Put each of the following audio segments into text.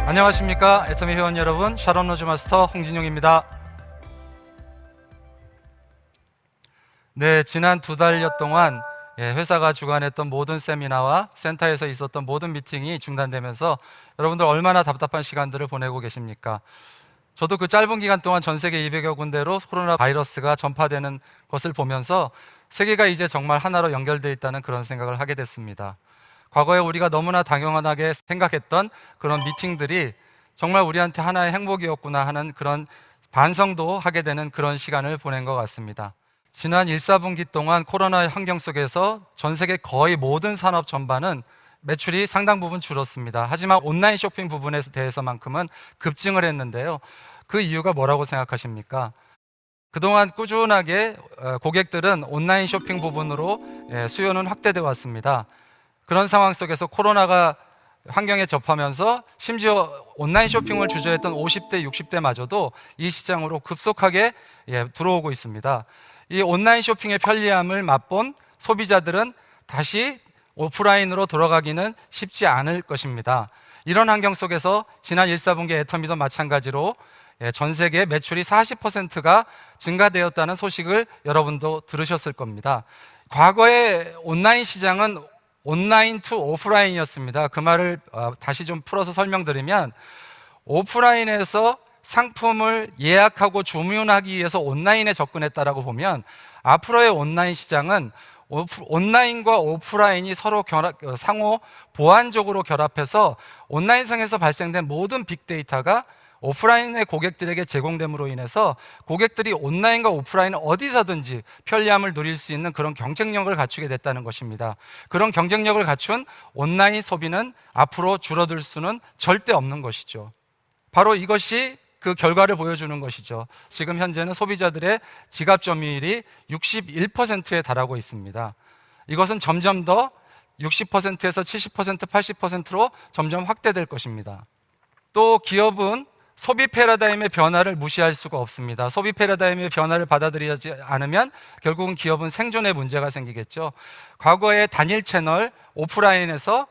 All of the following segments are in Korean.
안녕하십니까 애터미 회원 여러분, 샤론 로즈 마스터 홍진용입니다. 네, 지난 2달여 동안 회사가 주관했던 모든 세미나와 센터에서 있었던 모든 미팅이 중단되면서 여러분들 얼마나 답답한 시간들을 보내고 계십니까? 저도 그 짧은 기간 동안 전 세계 200여 군데로 코로나 바이러스가 전파되는 것을 보면서 세계가 이제 정말 하나로 연결되어 있다는 그런 생각을 하게 됐습니다. 과거에 우리가 너무나 당연하게 생각했던 그런 미팅들이 정말 우리한테 하나의 행복이었구나 하는 그런 반성도 하게 되는 그런 시간을 보낸 것 같습니다. 지난 1, 4분기 동안 코로나 환경 속에서 전 세계 거의 모든 산업 전반은 매출이 상당 부분 줄었습니다. 하지만 온라인 쇼핑 부분에 대해서만큼은 급증을 했는데요. 그 이유가 뭐라고 생각하십니까? 그동안 꾸준하게 고객들은 온라인 쇼핑 부분으로 수요는 확대되어 왔습니다. 그런 상황 속에서 코로나가 환경에 접하면서 심지어 온라인 쇼핑을 주저했던 50대, 60대마저도 이 시장으로 급속하게 들어오고 있습니다. 이 온라인 쇼핑의 편리함을 맛본 소비자들은 다시 오프라인으로 돌아가기는 쉽지 않을 것입니다. 이런 환경 속에서 지난 1, 4분기 애터미도 마찬가지로 전 세계 매출이 40%가 증가되었다는 소식을 여러분도 들으셨을 겁니다. 과거의 온라인 시장은 온라인 투 오프라인이었습니다. 그 말을 다시 좀 풀어서 설명드리면, 오프라인에서 상품을 예약하고 주문하기 위해서 온라인에 접근했다라고 보면, 앞으로의 온라인 시장은 온라인과 오프라인이 서로 상호 보완적으로 결합해서 온라인상에서 발생된 모든 빅데이터가 오프라인의 고객들에게 제공됨으로 인해서 고객들이 온라인과 오프라인 어디서든지 편리함을 누릴 수 있는 그런 경쟁력을 갖추게 됐다는 것입니다. 그런 경쟁력을 갖춘 온라인 소비는 앞으로 줄어들 수는 절대 없는 것이죠. 바로 이것이 그 결과를 보여주는 것이죠. 지금 현재는 소비자들의 지갑 점유율이 61%에 달하고 있습니다. 이것은 점점 더 60%에서 70%, 80%로 점점 확대될 것입니다. 또 기업은 소비 패러다임의 변화를 무시할 수가 없습니다. 소비 패러다임의 변화를 받아들이지 않으면 결국은 기업은 생존에 문제가 생기겠죠. 과거의 단일 채널 오프라인에서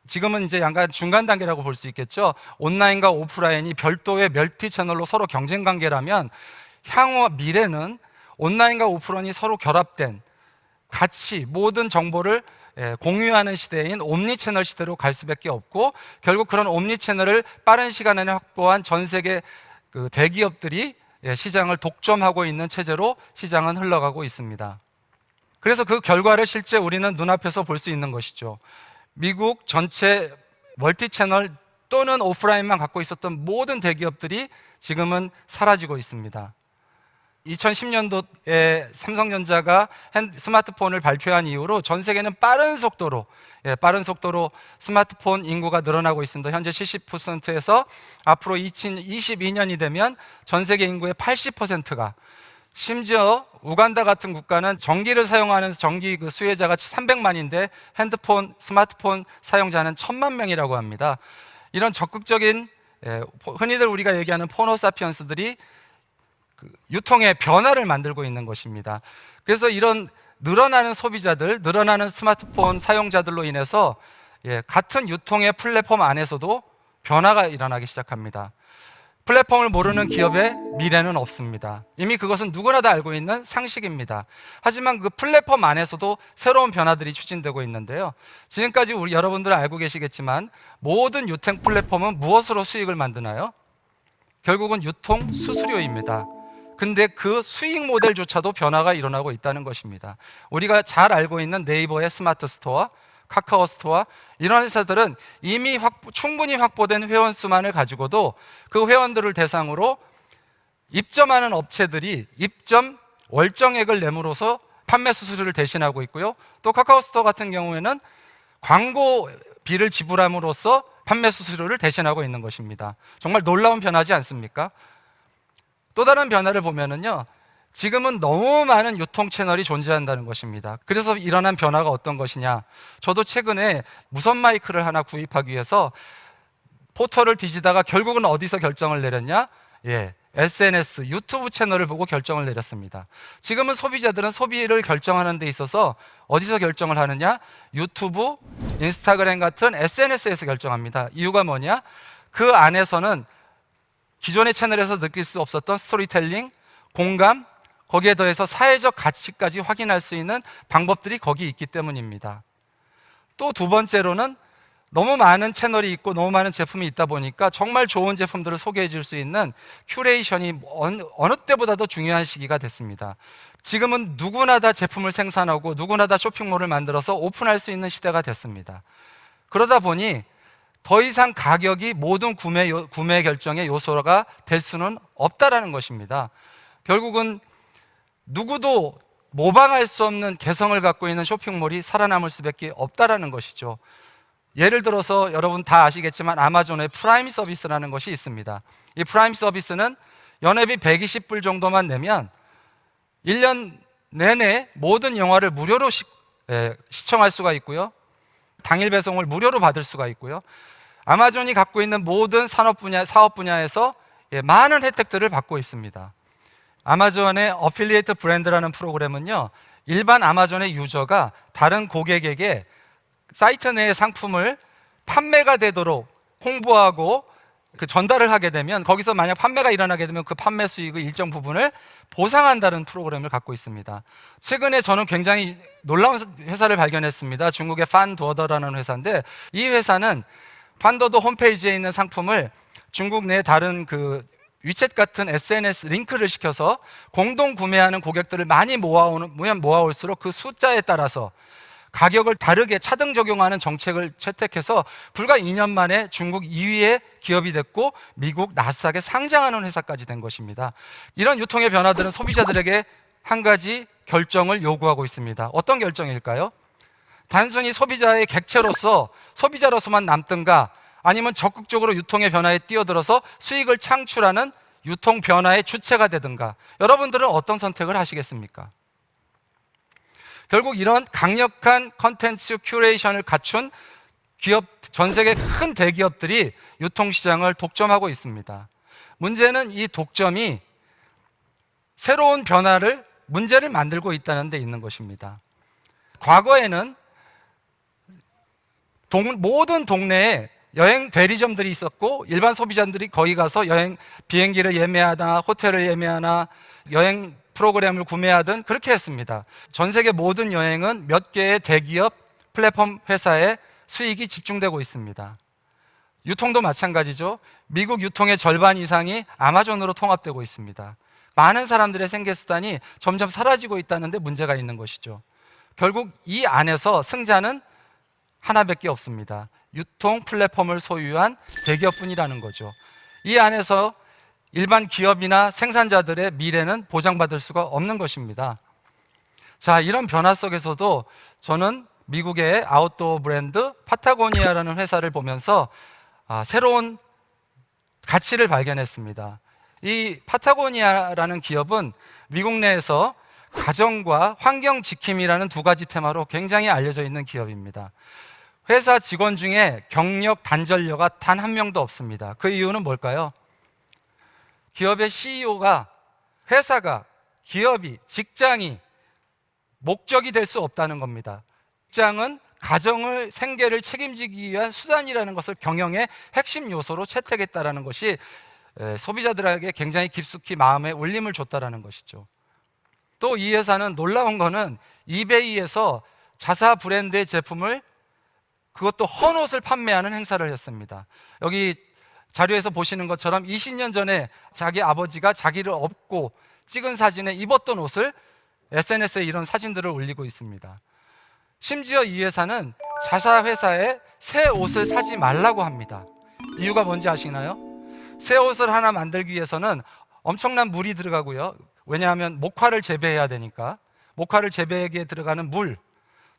지금은 이제 약간 중간 단계라고 볼 수 있겠죠. 온라인과 오프라인이 별도의 멀티 채널로 서로 경쟁 관계라면, 향후 미래는 온라인과 오프라인이 서로 결합된 같이 모든 정보를 공유하는 시대인 옴니채널 시대로 갈 수밖에 없고, 결국 그런 옴니채널을 빠른 시간 안에 확보한 전 세계 그 대기업들이 시장을 독점하고 있는 체제로 시장은 흘러가고 있습니다. 그래서 그 결과를 실제 우리는 눈앞에서 볼 수 있는 것이죠. 미국 전체 멀티채널 또는 오프라인만 갖고 있었던 모든 대기업들이 지금은 사라지고 있습니다. 2010년도에 삼성전자가 스마트폰을 발표한 이후로 전 세계는 빠른 속도로 스마트폰 인구가 늘어나고 있습니다. 현재 70%에서 앞으로 2022년이 되면 전 세계 인구의 80%가, 심지어 우간다 같은 국가는 전기를 사용하는 전기 그 수혜자가 300만인데 스마트폰 사용자는 1000만 명이라고 합니다. 이런 적극적인 흔히들 우리가 얘기하는 포노사피언스들이 유통의 변화를 만들고 있는 것입니다. 그래서 이런 늘어나는 소비자들, 늘어나는 스마트폰 사용자들로 인해서 같은 유통의 플랫폼 안에서도 변화가 일어나기 시작합니다. 플랫폼을 모르는 기업의 미래는 없습니다. 이미 그것은 누구나 다 알고 있는 상식입니다. 하지만 그 플랫폼 안에서도 새로운 변화들이 추진되고 있는데요. 지금까지 여러분들은 알고 계시겠지만, 모든 유통 플랫폼은 무엇으로 수익을 만드나요? 결국은 유통 수수료입니다. 근데 그 수익 모델조차도 변화가 일어나고 있다는 것입니다. 우리가 잘 알고 있는 네이버의 스마트 스토어, 카카오 스토어, 이런 회사들은 이미 충분히 확보된 회원 수만을 가지고도 그 회원들을 대상으로 입점하는 업체들이 입점 월정액을 내므로써 판매 수수료를 대신하고 있고요. 또 카카오 스토어 같은 경우에는 광고비를 지불함으로써 판매 수수료를 대신하고 있는 것입니다. 정말 놀라운 변화지 않습니까? 또 다른 변화를 보면은요, 지금은 너무 많은 유통 채널이 존재한다는 것입니다. 그래서 일어난 변화가 어떤 것이냐, 저도 최근에 무선 마이크를 하나 구입하기 위해서 포털을 뒤지다가 결국은 어디서 결정을 내렸냐, SNS, 유튜브 채널을 보고 결정을 내렸습니다. 지금은 소비자들은 소비를 결정하는 데 있어서 어디서 결정을 하느냐? 유튜브, 인스타그램 같은 SNS에서 결정합니다. 이유가 뭐냐? 그 안에서는 기존의 채널에서 느낄 수 없었던 스토리텔링, 공감, 거기에 더해서 사회적 가치까지 확인할 수 있는 방법들이 거기 있기 때문입니다. 또 두 번째로는 너무 많은 채널이 있고 너무 많은 제품이 있다 보니까 정말 좋은 제품들을 소개해 줄 수 있는 큐레이션이 어느 때보다도 중요한 시기가 됐습니다. 지금은 누구나 다 제품을 생산하고 누구나 다 쇼핑몰을 만들어서 오픈할 수 있는 시대가 됐습니다. 그러다 보니 더 이상 가격이 모든 구매 결정의 요소가 될 수는 없다라는 것입니다. 결국은 누구도 모방할 수 없는 개성을 갖고 있는 쇼핑몰이 살아남을 수밖에 없다라는 것이죠. 예를 들어서 여러분 다 아시겠지만 아마존의 프라임 서비스라는 것이 있습니다. 이 프라임 서비스는 연회비 120불 정도만 내면 1년 내내 모든 영화를 무료로 시청할 수가 있고요. 당일 배송을 무료로 받을 수가 있고요. 아마존이 갖고 있는 모든 사업 분야에서 많은 혜택들을 받고 있습니다. 아마존의 어필리에이트 브랜드라는 프로그램은요, 일반 아마존의 유저가 다른 고객에게 사이트 내의 상품을 판매가 되도록 홍보하고 전달을 하게 되면 거기서 만약 판매가 일어나게 되면 그 판매 수익의 일정 부분을 보상한다는 프로그램을 갖고 있습니다. 최근에 저는 굉장히 놀라운 회사를 발견했습니다. 중국의 판더더라는 회사인데 이 회사는 판더더 홈페이지에 있는 상품을 중국 내 다른 위챗 같은 SNS 링크를 시켜서 공동 구매하는 고객들을 많이 모아올수록 그 숫자에 따라서 가격을 다르게 차등 적용하는 정책을 채택해서 불과 2년 만에 중국 2위의 기업이 됐고 미국 나스닥에 상장하는 회사까지 된 것입니다. 이런 유통의 변화들은 소비자들에게 한 가지 결정을 요구하고 있습니다. 어떤 결정일까요? 단순히 소비자의 객체로서 소비자로서만 남든가 아니면 적극적으로 유통의 변화에 뛰어들어서 수익을 창출하는 유통 변화의 주체가 되든가 여러분들은 어떤 선택을 하시겠습니까? 결국 이런 강력한 컨텐츠 큐레이션을 갖춘 전 세계 큰 대기업들이 유통시장을 독점하고 있습니다. 문제는 이 독점이 새로운 문제를 만들고 있다는 데 있는 것입니다. 과거에는 모든 동네에 여행 대리점들이 있었고 일반 소비자들이 거기 가서 비행기를 예매하나 호텔을 예매하나 여행 프로그램을 구매하든 그렇게 했습니다. 전 세계 모든 여행은 몇 개의 대기업 플랫폼 회사의 수익이 집중되고 있습니다. 유통도 마찬가지죠. 미국 유통의 절반 이상이 아마존으로 통합되고 있습니다. 많은 사람들의 생계수단이 점점 사라지고 있다는 데 문제가 있는 것이죠. 결국 이 안에서 승자는 하나밖에 없습니다. 유통 플랫폼을 소유한 대기업뿐이라는 거죠. 이 안에서 일반 기업이나 생산자들의 미래는 보장받을 수가 없는 것입니다. 자, 이런 변화 속에서도 저는 미국의 아웃도어 브랜드 파타고니아라는 회사를 보면서 새로운 가치를 발견했습니다. 이 파타고니아라는 기업은 미국 내에서 가정과 환경 지킴이라는 두 가지 테마로 굉장히 알려져 있는 기업입니다. 회사 직원 중에 경력 단절녀가 단 한 명도 없습니다. 그 이유는 뭘까요? 기업의 CEO가 회사가 기업이 직장이 목적이 될 수 없다는 겁니다. 직장은 가정을 생계를 책임지기 위한 수단이라는 것을 경영의 핵심 요소로 채택했다라는 것이 소비자들에게 굉장히 깊숙이 마음에 울림을 줬다라는 것이죠. 또 이 회사는 놀라운 거는 이베이에서 자사 브랜드의 제품을 그것도 헌옷을 판매하는 행사를 했습니다. 여기 자료에서 보시는 것처럼 20년 전에 자기 아버지가 자기를 업고 찍은 사진에 입었던 옷을 SNS에 이런 사진들을 올리고 있습니다. 심지어 이 회사는 자사 회사에 새 옷을 사지 말라고 합니다. 이유가 뭔지 아시나요? 새 옷을 하나 만들기 위해서는 엄청난 물이 들어가고요. 왜냐하면 목화를 재배해야 되니까 목화를 재배하기에 들어가는 물,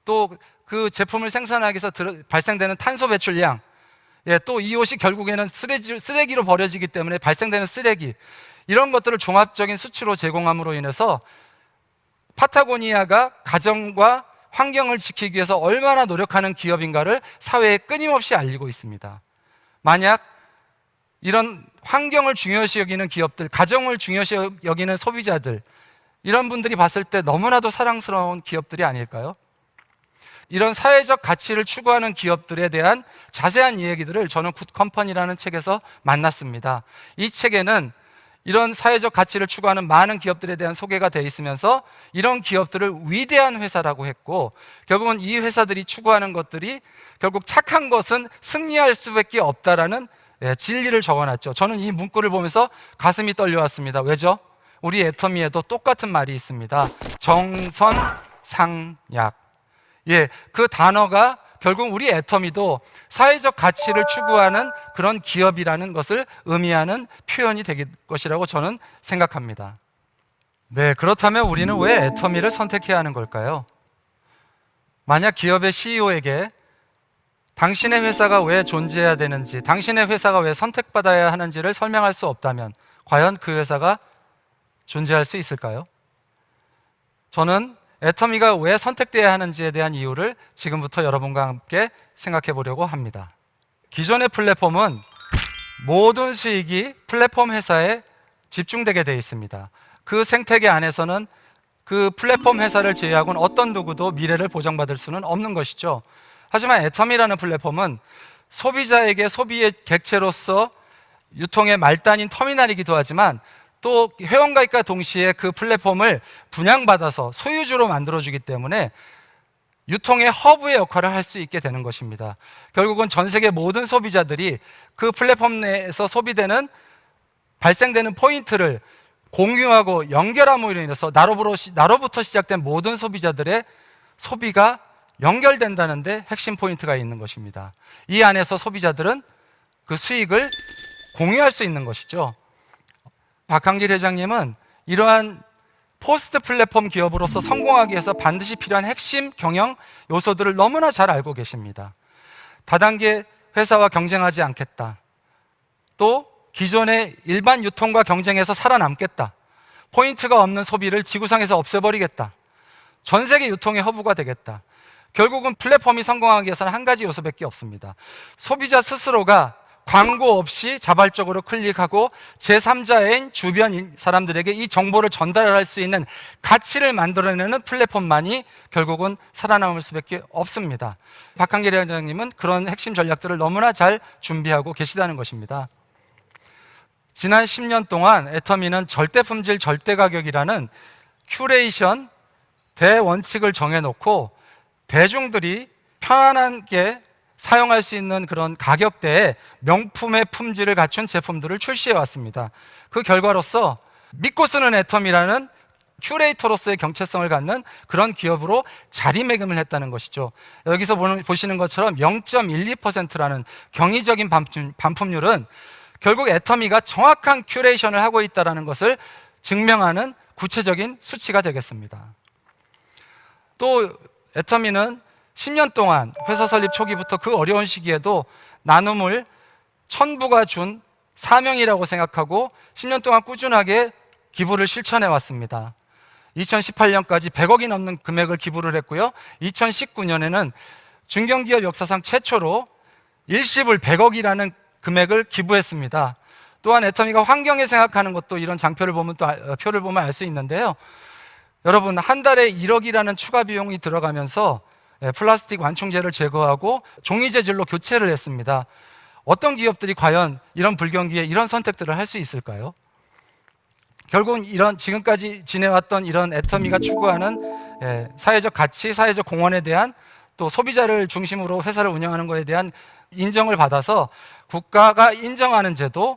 또 그 제품을 생산하기 위해서 발생되는 탄소 배출량, 또 이 옷이 결국에는 쓰레기로 버려지기 때문에 발생되는 쓰레기, 이런 것들을 종합적인 수치로 제공함으로 인해서 파타고니아가 가정과 환경을 지키기 위해서 얼마나 노력하는 기업인가를 사회에 끊임없이 알리고 있습니다. 만약 이런 환경을 중요시 여기는 기업들, 가정을 중요시 여기는 소비자들, 이런 분들이 봤을 때 너무나도 사랑스러운 기업들이 아닐까요? 이런 사회적 가치를 추구하는 기업들에 대한 자세한 이야기들을 저는 굿컴퍼니라는 책에서 만났습니다. 이 책에는 이런 사회적 가치를 추구하는 많은 기업들에 대한 소개가 되어 있으면서 이런 기업들을 위대한 회사라고 했고, 결국은 이 회사들이 추구하는 것들이 결국 착한 것은 승리할 수밖에 없다라는 진리를 적어놨죠. 저는 이 문구를 보면서 가슴이 떨려왔습니다. 왜죠? 우리 애터미에도 똑같은 말이 있습니다. 정선상약. 그 단어가 결국 우리 애터미도 사회적 가치를 추구하는 그런 기업이라는 것을 의미하는 표현이 될 것이라고 저는 생각합니다. 네, 그렇다면 우리는 왜 애터미를 선택해야 하는 걸까요? 만약 기업의 CEO에게 당신의 회사가 왜 존재해야 되는지, 당신의 회사가 왜 선택받아야 하는지를 설명할 수 없다면 과연 그 회사가 존재할 수 있을까요? 저는 애터미가 왜 선택돼야 하는지에 대한 이유를 지금부터 여러분과 함께 생각해 보려고 합니다. 기존의 플랫폼은 모든 수익이 플랫폼 회사에 집중되게 되어 있습니다. 그 생태계 안에서는 그 플랫폼 회사를 제외하고는 어떤 누구도 미래를 보장받을 수는 없는 것이죠. 하지만 애터미라는 플랫폼은 소비자에게 소비의 객체로서 유통의 말단인 터미널이기도 하지만 또 회원가입과 동시에 그 플랫폼을 분양받아서 소유주로 만들어주기 때문에 유통의 허브의 역할을 할 수 있게 되는 것입니다. 결국은 전 세계 모든 소비자들이 그 플랫폼 내에서 발생되는 포인트를 공유하고 연결함으로 인해서 나로부터 시작된 모든 소비자들의 소비가 연결된다는 데 핵심 포인트가 있는 것입니다. 이 안에서 소비자들은 그 수익을 공유할 수 있는 것이죠. 박한길 회장님은 이러한 포스트 플랫폼 기업으로서 성공하기 위해서 반드시 필요한 핵심 경영 요소들을 너무나 잘 알고 계십니다. 다단계 회사와 경쟁하지 않겠다. 또 기존의 일반 유통과 경쟁해서 살아남겠다. 포인트가 없는 소비를 지구상에서 없애버리겠다. 전 세계 유통의 허브가 되겠다. 결국은 플랫폼이 성공하기 위해서는 한 가지 요소밖에 없습니다. 소비자 스스로가 광고 없이 자발적으로 클릭하고 제3자인 주변 사람들에게 이 정보를 전달할 수 있는 가치를 만들어내는 플랫폼만이 결국은 살아남을 수밖에 없습니다. 박한길 회장님은 그런 핵심 전략들을 너무나 잘 준비하고 계시다는 것입니다. 지난 10년 동안 애터미는 절대 품질, 절대 가격이라는 큐레이션 대원칙을 정해놓고 대중들이 편안하게 사용할 수 있는 그런 가격대에 명품의 품질을 갖춘 제품들을 출시해 왔습니다. 그 결과로서 믿고 쓰는 애터미라는 큐레이터로서의 경채성을 갖는 그런 기업으로 자리매김을 했다는 것이죠. 여기서 보시는 것처럼 0.12%라는 경이적인 반품률은 결국 애터미가 정확한 큐레이션을 하고 있다는 것을 증명하는 구체적인 수치가 되겠습니다. 또 애터미는 10년 동안 회사 설립 초기부터 그 어려운 시기에도 나눔을 천부가 준 사명이라고 생각하고 10년 동안 꾸준하게 기부를 실천해 왔습니다. 2018년까지 100억이 넘는 금액을 기부를 했고요. 2019년에는 중견기업 역사상 최초로 일시불 100억이라는 금액을 기부했습니다. 또한 애터미가 환경에 생각하는 것도 이런 장표를 보면 표를 보면 알 수 있는데요. 여러분, 한 달에 1억이라는 추가 비용이 들어가면서 플라스틱 완충제를 제거하고 종이 재질로 교체를 했습니다. 어떤 기업들이 과연 이런 불경기에 이런 선택들을 할 수 있을까요? 결국은 지금까지 지내왔던 이런 애터미가 추구하는 사회적 가치, 사회적 공헌에 대한 또 소비자를 중심으로 회사를 운영하는 것에 대한 인정을 받아서 국가가 인정하는 제도,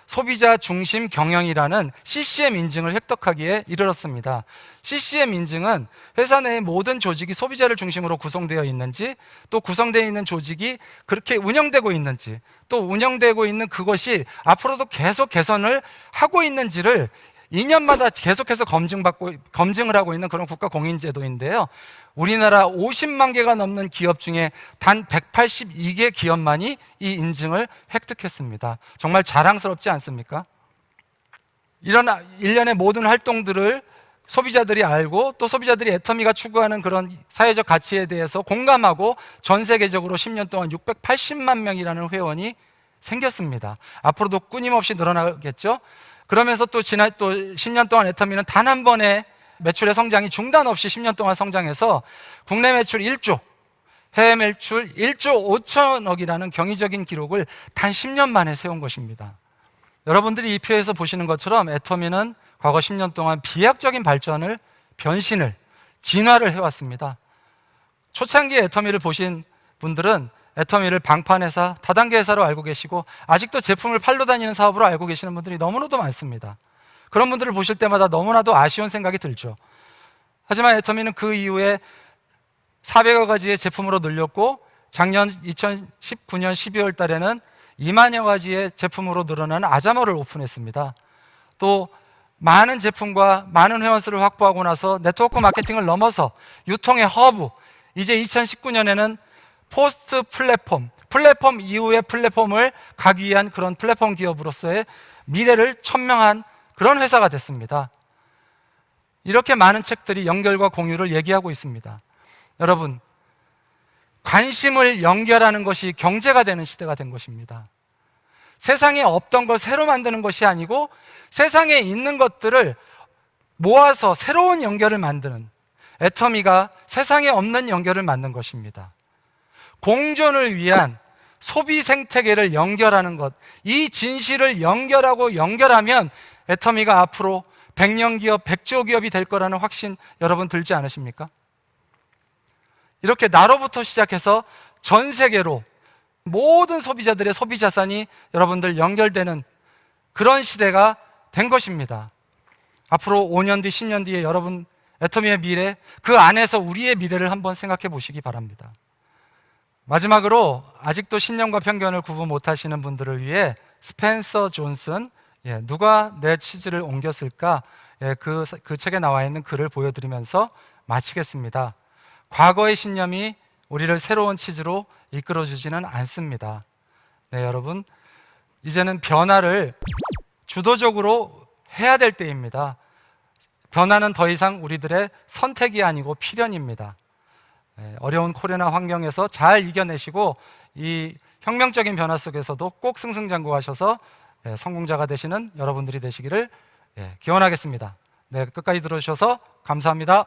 소비자 중심 경영이라는 CCM 인증을 획득하기에 이르렀습니다. CCM 인증은 회사 내의 모든 조직이 소비자를 중심으로 구성되어 있는지, 또 구성되어 있는 조직이 그렇게 운영되고 있는지, 또 운영되고 있는 그것이 앞으로도 계속 개선을 하고 있는지를 2년마다 계속해서 검증을 하고 있는 그런 국가 공인제도인데요. 우리나라 50만 개가 넘는 기업 중에 단 182개 기업만이 이 인증을 획득했습니다. 정말 자랑스럽지 않습니까? 이런 일련의 모든 활동들을 소비자들이 알고 또 소비자들이 애터미가 추구하는 그런 사회적 가치에 대해서 공감하고 전 세계적으로 10년 동안 680만 명이라는 회원이 생겼습니다. 앞으로도 끊임없이 늘어나겠죠. 그러면서 또 지난 또 10년 동안 애터미는 단 한 번의 매출의 성장이 중단 없이 10년 동안 성장해서 국내 매출 1조, 해외 매출 1조 5천억이라는 경이적인 기록을 단 10년 만에 세운 것입니다. 여러분들이 이 표에서 보시는 것처럼 애터미는 과거 10년 동안 비약적인 발전을, 변신을, 진화를 해왔습니다. 초창기 애터미를 보신 분들은 애터미를 방판회사, 다단계 회사로 알고 계시고 아직도 제품을 팔러 다니는 사업으로 알고 계시는 분들이 너무나도 많습니다. 그런 분들을 보실 때마다 너무나도 아쉬운 생각이 들죠. 하지만 애터미는 그 이후에 400여 가지의 제품으로 늘렸고 작년 2019년 12월 달에는 2만여 가지의 제품으로 늘어나는 아자모를 오픈했습니다. 또 많은 제품과 많은 회원수를 확보하고 나서 네트워크 마케팅을 넘어서 유통의 허브, 이제 2019년에는 포스트 플랫폼, 플랫폼 이후의 플랫폼을 가기 위한 그런 플랫폼 기업으로서의 미래를 천명한 그런 회사가 됐습니다. 이렇게 많은 책들이 연결과 공유를 얘기하고 있습니다. 여러분, 관심을 연결하는 것이 경제가 되는 시대가 된 것입니다. 세상에 없던 걸 새로 만드는 것이 아니고 세상에 있는 것들을 모아서 새로운 연결을 만드는, 애터미가 세상에 없는 연결을 만든 것입니다. 공존을 위한 소비 생태계를 연결하는 것, 이 진실을 연결하고 연결하면 애터미가 앞으로 100년 기업, 100조 기업이 될 거라는 확신 여러분 들지 않으십니까? 이렇게 나로부터 시작해서 전 세계로 모든 소비자들의 소비 자산이 여러분들 연결되는 그런 시대가 된 것입니다. 앞으로 5년 뒤, 10년 뒤에 여러분 애터미의 미래, 그 안에서 우리의 미래를 한번 생각해 보시기 바랍니다. 마지막으로 아직도 신념과 편견을 구분 못하시는 분들을 위해 스펜서 존슨, 누가 내 치즈를 옮겼을까? 그 책에 나와 있는 글을 보여드리면서 마치겠습니다. 과거의 신념이 우리를 새로운 치즈로 이끌어주지는 않습니다. 네, 여러분, 이제는 변화를 주도적으로 해야 될 때입니다. 변화는 더 이상 우리들의 선택이 아니고 필연입니다. 어려운 코로나 환경에서 잘 이겨내시고 이 혁명적인 변화 속에서도 꼭 승승장구하셔서 성공자가 되시는 여러분들이 되시기를 기원하겠습니다. 네, 끝까지 들어주셔서 감사합니다.